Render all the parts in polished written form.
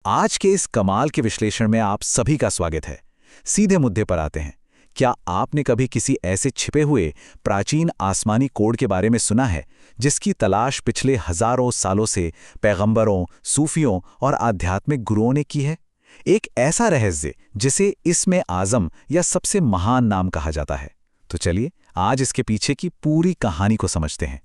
आज के इस कमाल के विश्लेषण में आप सभी का स्वागत है। सीधे मुद्दे पर आते हैं। क्या आपने कभी किसी ऐसे छिपे हुए प्राचीन आसमानी कोड के बारे में सुना है जिसकी तलाश पिछले हजारों सालों से पैगंबरों, सूफियों और आध्यात्मिक गुरुओं ने की है? एक ऐसा रहस्य जिसे इस्मे आजम या सबसे महान नाम कहा जाता है। तो चलिए आज इसके पीछे की पूरी कहानी को समझते हैं।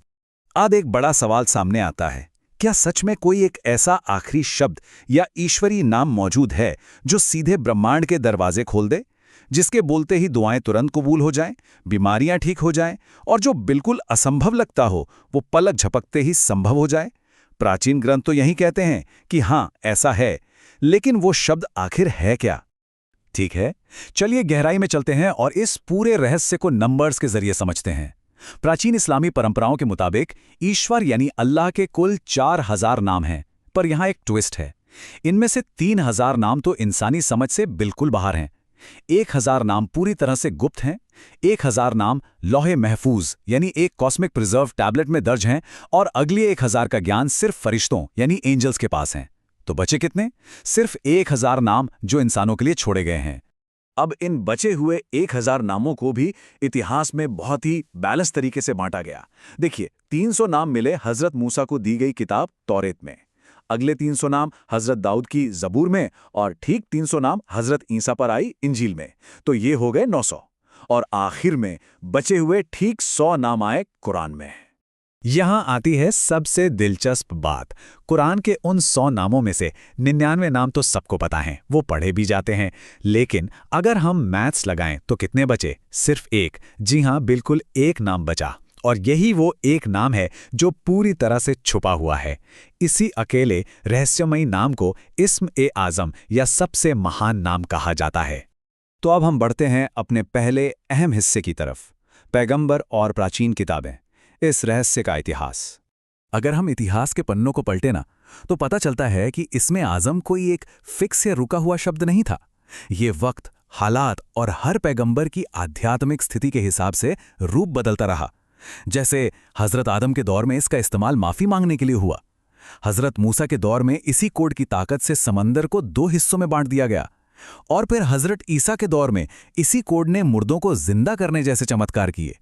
आज एक बड़ा सवाल सामने आता है, क्या सच में कोई एक ऐसा आखिरी शब्द या ईश्वरीय नाम मौजूद है जो सीधे ब्रह्मांड के दरवाजे खोल दे, जिसके बोलते ही दुआएं तुरंत कबूल हो जाएं, बीमारियां ठीक हो जाएं और जो बिल्कुल असंभव लगता हो वो पलक झपकते ही संभव हो जाए? प्राचीन ग्रंथ तो यही कहते हैं कि हाँ ऐसा है, लेकिन वो शब्द आखिर है क्या? ठीक है, चलिए गहराई में चलते हैं और इस पूरे रहस्य को नंबर्स के जरिए समझते हैं। प्राचीन इस्लामी परंपराओं के मुताबिक ईश्वर यानी अल्लाह के कुल 4000 नाम हैं, पर यहां एक ट्विस्ट है। इनमें से 3000 नाम तो इंसानी समझ से बिल्कुल बाहर हैं। 1000 नाम पूरी तरह से गुप्त हैं, 1000 नाम लौहे महफूज यानी एक कॉस्मिक प्रिजर्व टैबलेट में दर्ज हैं और अगले 1000 का ज्ञान सिर्फ फरिश्तों यानी एंजल्स के पास हैं। तो बचे कितने? सिर्फ 1000 नाम जो इंसानों के लिए छोड़े गए हैं। अब इन बचे हुए 1000 नामों को भी इतिहास में बहुत ही बैलेंस तरीके से बांटा गया। देखिए, 300 नाम मिले हजरत मूसा को दी गई किताब तौरेत में, अगले 300 नाम हजरत दाऊद की जबूर में और ठीक 300 नाम हजरत ईसा पर आई इंजील में। तो ये हो गए 900 और आखिर में बचे हुए ठीक 100 नाम आए कुरान में। यहां आती है सबसे दिलचस्प बात। कुरान के उन 100 नामों में से 99 नाम तो सबको पता हैं, वो पढ़े भी जाते हैं। लेकिन अगर हम मैथ्स लगाएं तो कितने बचे? सिर्फ एक। जी हां, बिल्कुल एक नाम बचा। और यही वो एक नाम है जो पूरी तरह से छुपा हुआ है। इसी अकेले रहस्यमयी नाम को इस्म-ए-आज़म या सबसे महान नाम कहा जाता है। तो अब हम बढ़ते हैं अपने पहले अहम हिस्से की तरफ, पैगंबर और प्राचीन किताबें, इस रहस्य का इतिहास। अगर हम इतिहास के पन्नों को पलटे ना, तो पता चलता है कि इसमें आज़म कोई एक फिक्स या रुका हुआ शब्द नहीं था। ये वक्त, हालात और हर पैगंबर की आध्यात्मिक स्थिति के हिसाब से रूप बदलता रहा। जैसे हजरत आदम के दौर में इसका इस्तेमाल माफी मांगने के लिए हुआ। हजरत मूसा के दौर में इसी कोड की ताकत से समंदर को 2 हिस्सों में बांट दिया गया। और फिर हजरत ईसा के दौर में इसी कोड ने मुर्दों को जिंदा करने जैसे चमत्कार किए।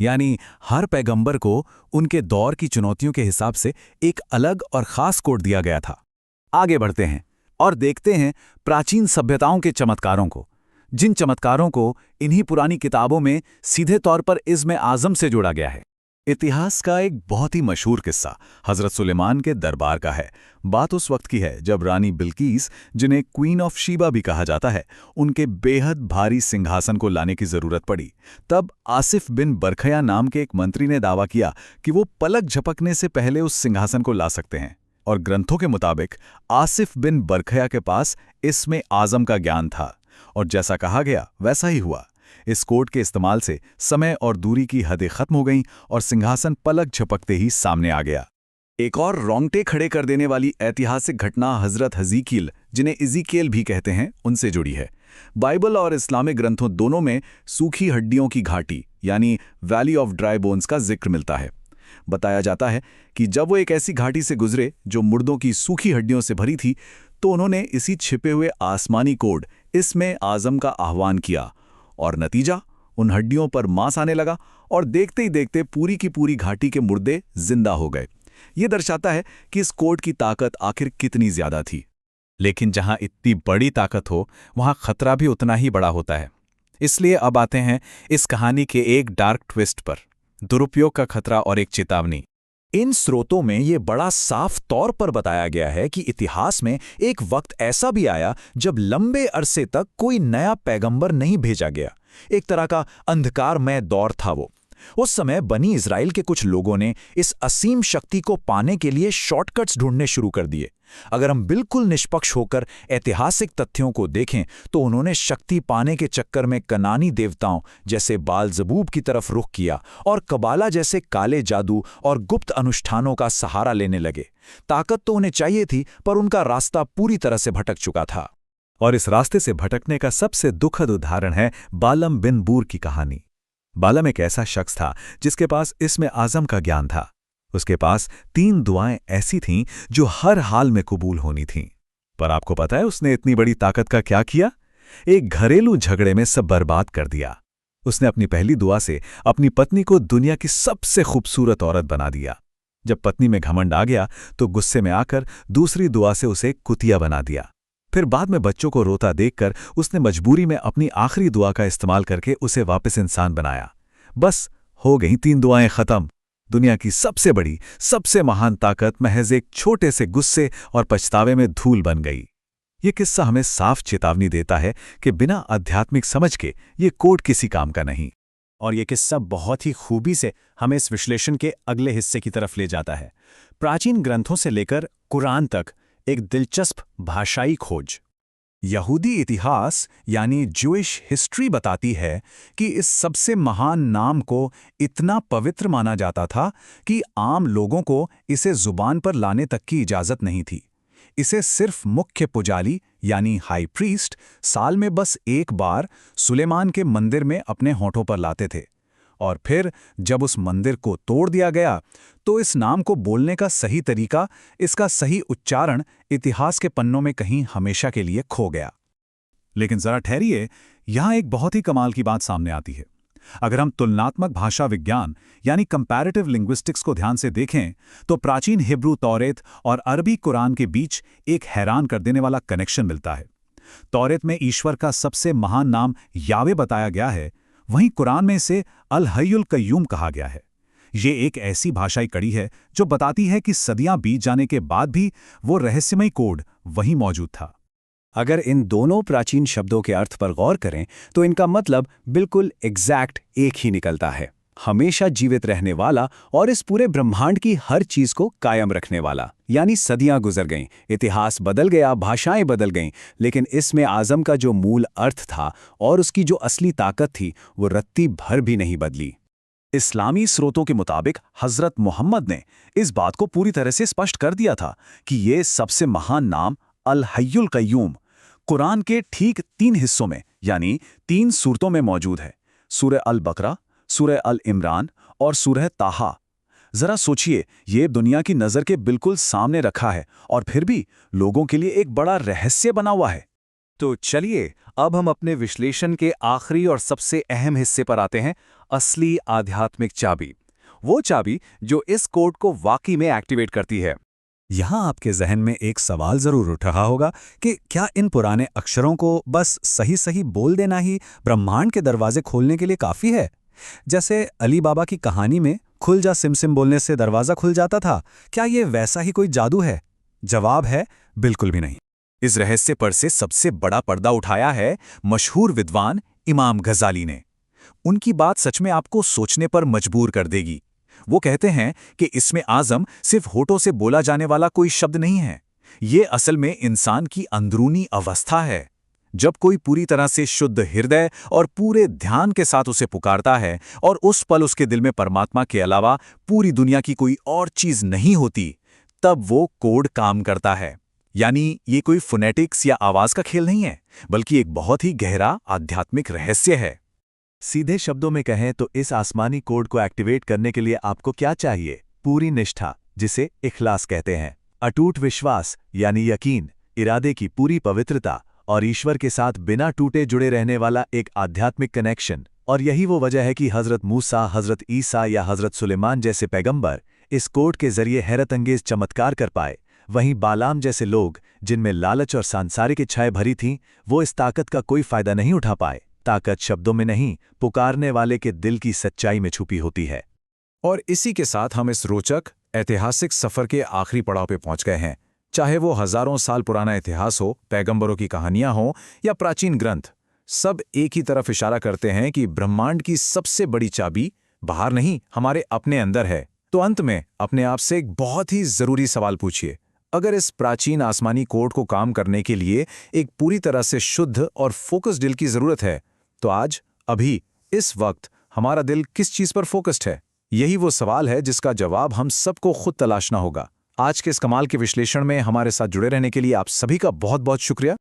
यानी हर पैगंबर को उनके दौर की चुनौतियों के हिसाब से एक अलग और खास कोड दिया गया था। आगे बढ़ते हैं और देखते हैं प्राचीन सभ्यताओं के चमत्कारों को, जिन चमत्कारों को इन्हीं पुरानी किताबों में सीधे तौर पर इस्म-ए-आज़म से जोड़ा गया है। इतिहास का एक बहुत ही मशहूर किस्सा हजरत सुलेमान के दरबार का है। बात उस वक्त की है जब रानी बिल्कीस, जिन्हें क्वीन ऑफ शीबा भी कहा जाता है, उनके बेहद भारी सिंहासन को लाने की जरूरत पड़ी। तब आसिफ बिन बरखया नाम के एक मंत्री ने दावा किया कि वो पलक झपकने से पहले उस सिंहासन को ला सकते हैं। और ग्रंथों के मुताबिक आसिफ बिन बरखया के पास इस्म-ए-आज़म का ज्ञान था और जैसा कहा गया वैसा ही हुआ। इस कोड के इस्तेमाल से समय और दूरी की हदें खत्म हो गईं और सिंहासन पलक झपकते ही सामने आ गया। एक और रोंगटे खड़े कर देने वाली ऐतिहासिक घटना हजरत हज़ीकील, जिन्हें इज़ीकेल भी कहते हैं, उनसे जुड़ी है। बाइबल और इस्लामिक ग्रंथों दोनों में सूखी हड्डियों की घाटी यानी वैली ऑफ ड्राई बोन्स का जिक्र मिलता है। बताया जाता है कि जब वो एक ऐसी घाटी से गुजरे जो मुर्दों की सूखी हड्डियों से भरी थी, तो उन्होंने इसी छिपे हुए आसमानी कोड इस्म-ए-आज़म का आह्वान किया और नतीजा, उन हड्डियों पर मांस आने लगा और देखते ही देखते पूरी की पूरी घाटी के मुर्दे जिंदा हो गए। ये दर्शाता है कि इस कोड की ताकत आखिर कितनी ज्यादा थी। लेकिन जहां इतनी बड़ी ताकत हो, वहां खतरा भी उतना ही बड़ा होता है। इसलिए अब आते हैं इस कहानी के एक डार्क ट्विस्ट पर, दुरुपयोग का खतरा और एक चेतावनी। इन स्रोतों में ये बड़ा साफ तौर पर बताया गया है कि इतिहास में एक वक्त ऐसा भी आया जब लंबे अरसे तक कोई नया पैगंबर नहीं भेजा गया। एक तरह का अंधकारमय दौर था वो। उस समय बनी इज़राइल के कुछ लोगों ने इस असीम शक्ति को पाने के लिए शॉर्टकट्स ढूंढने शुरू कर दिए। अगर हम बिल्कुल निष्पक्ष होकर ऐतिहासिक तथ्यों को देखें तो उन्होंने शक्ति पाने के चक्कर में कनानी देवताओं जैसे बाल-ज़बूब की तरफ रुख किया और कबाला जैसे काले जादू और गुप्त अनुष्ठानों का सहारा लेने लगे। ताकत तो उन्हें चाहिए थी, पर उनका रास्ता पूरी तरह से भटक चुका था। और इस रास्ते से भटकने का सबसे दुखद उदाहरण है बालम बिन बूर की कहानी। बालम एक ऐसा शख्स था जिसके पास इस्म-ए-आज़म का ज्ञान था। उसके पास 3 दुआएं ऐसी थीं जो हर हाल में कबूल होनी थीं। पर आपको पता है उसने इतनी बड़ी ताकत का क्या किया? एक घरेलू झगड़े में सब बर्बाद कर दिया। उसने अपनी पहली दुआ से अपनी पत्नी को दुनिया की सबसे खूबसूरत औरत बना दिया। जब पत्नी में घमंड आ गया तो गुस्से में आकर दूसरी दुआ से उसे कुतिया बना दिया। फिर बाद में बच्चों को रोता देखकर उसने मजबूरी में अपनी आखिरी दुआ का इस्तेमाल करके उसे वापस इंसान बनाया। बस हो गई 3 दुआएं खत्म। दुनिया की सबसे बड़ी, सबसे महान ताकत महज एक छोटे से गुस्से और पछतावे में धूल बन गई। ये किस्सा हमें साफ चेतावनी देता है कि बिना आध्यात्मिक समझ के ये कोड किसी काम का नहीं। और ये किस्सा बहुत ही खूबी से हमें इस विश्लेषण के अगले हिस्से की तरफ ले जाता है। प्राचीन ग्रंथों से लेकर कुरान तक एक दिलचस्प भाषाई खोज। यहूदी इतिहास यानी ज्यूइश हिस्ट्री बताती है कि इस सबसे महान नाम को इतना पवित्र माना जाता था कि आम लोगों को इसे जुबान पर लाने तक की इजाज़त नहीं थी। इसे सिर्फ मुख्य पुजारी यानी हाई प्रीस्ट साल में बस एक बार सुलेमान के मंदिर में अपने होठों पर लाते थे। और फिर जब उस मंदिर को तोड़ दिया गया तो इस नाम को बोलने का सही तरीका, इसका सही उच्चारण इतिहास के पन्नों में कहीं हमेशा के लिए खो गया। लेकिन जरा ठहरिए, यहां एक बहुत ही कमाल की बात सामने आती है। अगर हम तुलनात्मक भाषा विज्ञान यानी कंपैरेटिव लिंग्विस्टिक्स को ध्यान से देखें तो प्राचीन हिब्रू तौरेत और अरबी कुरान के बीच एक हैरान कर देने वाला कनेक्शन मिलता है। तौरेत में ईश्वर का सबसे महान नाम यावे बताया गया है, वहीं कुरान में इसे अल हय्युल कय्यूम कहा गया है। ये एक ऐसी भाषाई कड़ी है जो बताती है कि सदियां बीत जाने के बाद भी वो रहस्यमय कोड वहीं मौजूद था। अगर इन दोनों प्राचीन शब्दों के अर्थ पर गौर करें तो इनका मतलब बिल्कुल एग्जैक्ट एक ही निकलता है, हमेशा जीवित रहने वाला और इस पूरे ब्रह्मांड की हर चीज को कायम रखने वाला। यानी सदियां गुजर गईं, इतिहास बदल गया, भाषाएं बदल गईं, लेकिन इसमें आज़म का जो मूल अर्थ था और उसकी जो असली ताकत थी वो रत्ती भर भी नहीं बदली। इस्लामी स्रोतों के मुताबिक हजरत मोहम्मद ने इस बात को पूरी तरह से स्पष्ट कर दिया था कि ये सबसे महान नाम अल हय्युल कय्यूम कुरान के ठीक 3 हिस्सों में यानी 3 सूरतों में मौजूद है, सूरह अल बकरा, सूरह अल इमरान और सूरह ताहा। जरा सोचिए, ये दुनिया की नज़र के बिल्कुल सामने रखा है और फिर भी लोगों के लिए एक बड़ा रहस्य बना हुआ है। तो चलिए अब हम अपने विश्लेषण के आखिरी और सबसे अहम हिस्से पर आते हैं, असली आध्यात्मिक चाबी। वो चाबी जो इस कोड को वाकई में एक्टिवेट करती है। यहाँ आपके जहन में एक सवाल जरूर उठ रहा होगा कि क्या इन पुराने अक्षरों को बस सही सही बोल देना ही ब्रह्मांड के दरवाजे खोलने के लिए काफ़ी है? जैसे अली बाबा की कहानी में खुल जा सिमसिम बोलने से दरवाज़ा खुल जाता था, क्या ये वैसा ही कोई जादू है? जवाब है बिल्कुल भी नहीं। इस रहस्य पर से सबसे बड़ा पर्दा उठाया है मशहूर विद्वान इमाम गजाली ने। उनकी बात सच में आपको सोचने पर मजबूर कर देगी। वो कहते हैं कि इसमें आज़म सिर्फ होठों से बोला जाने वाला कोई शब्द नहीं है, ये असल में इंसान की अंदरूनी अवस्था है। जब कोई पूरी तरह से शुद्ध हृदय और पूरे ध्यान के साथ उसे पुकारता है और उस पल उसके दिल में परमात्मा के अलावा पूरी दुनिया की कोई और चीज नहीं होती, तब वो कोड काम करता है। यानी ये कोई फोनेटिक्स या आवाज का खेल नहीं है, बल्कि एक बहुत ही गहरा आध्यात्मिक रहस्य है। सीधे शब्दों में कहें तो इस आसमानी कोड को एक्टिवेट करने के लिए आपको क्या चाहिए? पूरी निष्ठा, जिसे इखलास कहते हैं, अटूट विश्वास यानी यकीन, इरादे की पूरी पवित्रता और ईश्वर के साथ बिना टूटे जुड़े रहने वाला एक आध्यात्मिक कनेक्शन। और यही वो वजह है कि हज़रत मूसा, हज़रत ईसा या हज़रत सुलेमान जैसे पैगंबर इस कोड के जरिए हैरतअंगेज चमत्कार कर पाए। वहीं बालाम जैसे लोग, जिनमें लालच और सांसारिक इच्छाएं भरी थीं, वो इस ताकत का कोई फायदा नहीं उठा पाए। ताकत शब्दों में नहीं, पुकारने वाले के दिल की सच्चाई में छुपी होती है। और इसी के साथ हम इस रोचक ऐतिहासिक सफर के आखिरी पड़ाव पे पहुंच गए हैं। चाहे वो हजारों साल पुराना इतिहास हो, पैगंबरों की कहानियां हो या प्राचीन ग्रंथ, सब एक ही तरफ इशारा करते हैं कि ब्रह्मांड की सबसे बड़ी चाबी बाहर नहीं, हमारे अपने अंदर है। तो अंत में अपने आप से एक बहुत ही जरूरी सवाल पूछिए। अगर इस प्राचीन आसमानी कोड को काम करने के लिए एक पूरी तरह से शुद्ध और फोकस दिल की जरूरत है, तो आज, अभी, इस वक्त हमारा दिल किस चीज पर फोकस्ड है? यही वो सवाल है जिसका जवाब हम सबको खुद तलाशना होगा। आज के इस कमाल के विश्लेषण में हमारे साथ जुड़े रहने के लिए आप सभी का बहुत बहुत शुक्रिया।